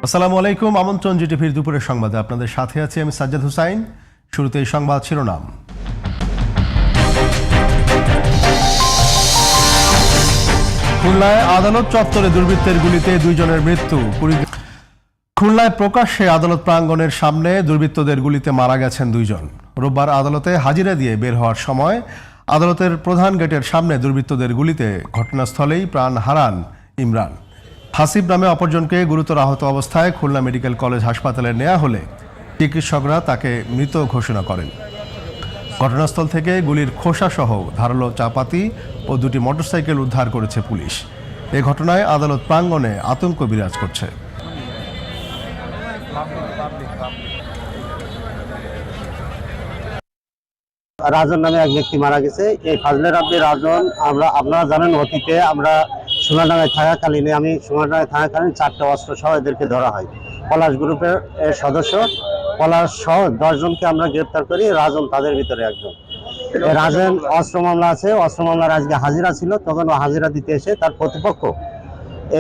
আসসালামু আলাইকুম। আমন্ত্রণ জিটিভির দুপুরের সংবাদে আপনাদের সাথে আছি আমি সাজ্জাদ হুসাইন। শুরুতেই সংবাদ শিরোনাম। খুলনায় আদালত চত্বরে দুর্বৃত্তের গুলিতে 2 জনের মৃত্যু। খুলনায় প্রকাশ্যে আদালত প্রাঙ্গণের সামনে দুর্বৃত্তদের গুলিতে মারা গেছেন 2 জন। রোববার আদালতে হাজিরা দিয়ে বের হওয়ার সময় আদালতের প্রধান গেটের সামনে দুর্বৃত্তদের গুলিতে ঘটনাস্থলেই প্রাণ হারান ইমরান। হাসিব নামে অপরজনকে গুরুতর আহত অবস্থায় খুলনা মেডিকেল কলেজ হাসপাতালে নেওয়া হলে চিকিৎসকরা তাকে মৃত ঘোষণা করেন। ঘটনাস্থল থেকে গুলির খোসাসহ ধারালো চাপাতি ও 2টি মোটরসাইকেল উদ্ধার করেছে পুলিশ। এ ঘটনায় আদালত প্রাঙ্গণে আতঙ্ক বিরাজ করছে। রাজন নামে এক ব্যক্তি মারা গেছে। এই ফাজলে রাব্বি রাজন আপনারা জানেন, অতীতে আমরা সোনাডাঙ্গায় থাকাকালীন 4টে অস্ত্র সহ এদেরকে ধরা হয়। পলাশ গ্রুপের সদস্য পলাশ সহ 10 জনকে আমরা গ্রেপ্তার করি। রাজন তাদের ভিতরে একজন। রাজন অস্ত্র মামলা আছে, অস্ত্র মামলার আজকে হাজিরা ছিল, তখন ও হাজিরা দিতে এসে তার প্রতিপক্ষ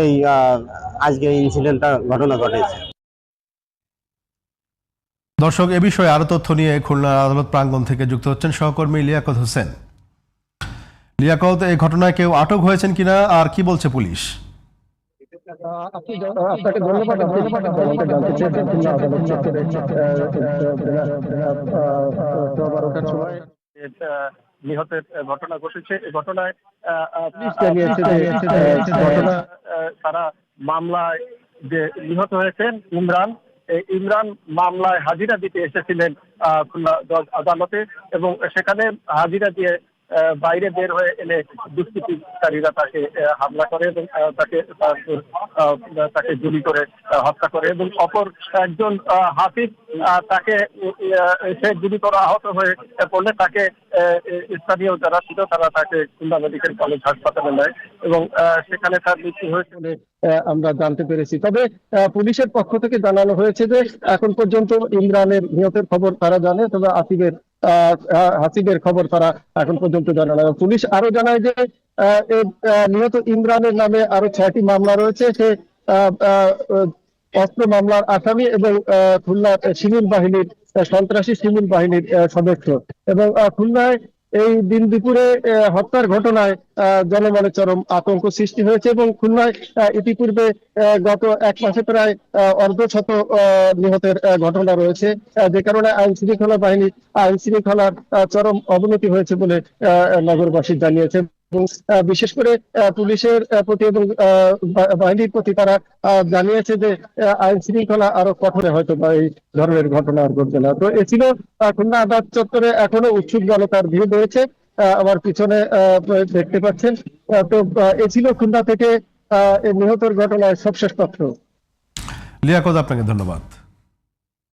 এই আজকে ইনসিডেন্টটা ঘটনা ঘটেছে। দর্শক, এ বিষয়ে আরো তথ্য নিয়ে খুলনা আদালত প্রাঙ্গণ থেকে যুক্ত হচ্ছেন সহকর্মী লিয়াকত হোসেন। লিয়াকত, এই ঘটনায় কেউ আটক হয়েছেন কিনা আর কি বলছে পুলিশ? আপনাকে ধন্যবাদ। নিহতের ঘটনা ঘটেছে। এই ঘটনায় পুলিশ জানিয়েছে যে তারা মামলায় যে নিহত হয়েছেন ইমরান মামলায় হাজিরা দিতে এসেছিলেন খুলনা আদালতে, এবং সেখানে হাজিরা দিয়ে বাইরে বের হয়ে এলে দুষ্কৃতিকারীরা তাকে হামলা করে এবং তাকে গুলি করে হত্যা করে, এবং অপর একজন হাফিজ তাকে সে গুরুতর আহত হয়ে পড়লে তাকে স্থানীয় যারা ছিল তারা তাকে খুলনা মেডিকেল কলেজ হাসপাতালে নেয় এবং সেখানে তার মৃত্যু হয়েছে বলে আমরা জানতে পেরেছি। তবে পুলিশের পক্ষ থেকে জানানো হয়েছে যে এখন পর্যন্ত ইমরানের নিহতের খবর তারা জানে, তবে হাসিবের খবর তারা এখন পর্যন্ত জানা না। পুলিশ আরো জানায় যে নিহত ইমরানের নামে আরো 6টি মামলা রয়েছে। সে অস্ত্র মামলার আসামি এবং খুলনা সিভিল বাহিনীর সন্ত্রাসী সিভিল বাহিনীর সদস্য, এবং খুলনায় এই দিন দুপুরে হত্যার ঘটনায় জনমনে চরম আতঙ্ক সৃষ্টি হয়েছে এবং খুলনায় ইতিপূর্বে গত 1 মাসে প্রায় অর্ধশত নিহতের ঘটনা রয়েছে, যে কারণে আইন শৃঙ্খলার চরম অবনতি হয়েছে বলে নগরবাসী জানিয়েছে। এবং বিশেষ করে পুলিশের প্রতি এবং বাহিনীর প্রতি তারা জানিয়েছে যে আইন শৃঙ্খলা আরো কঠোরে হয়তো বা এই ধরনের ঘটনা আর ঘটবে না। তো এ ছিল খুলনা আদালত চত্বরে এখনো উৎসুক জনতার ভিড় রয়েছে, আমার পিছনে দেখতে পাচ্ছেন। তো এ ছিল খুলনা থেকে নিহতের ঘটনায় সবশেষ তথ্য। লিয়াকত, আপনাকে ধন্যবাদ।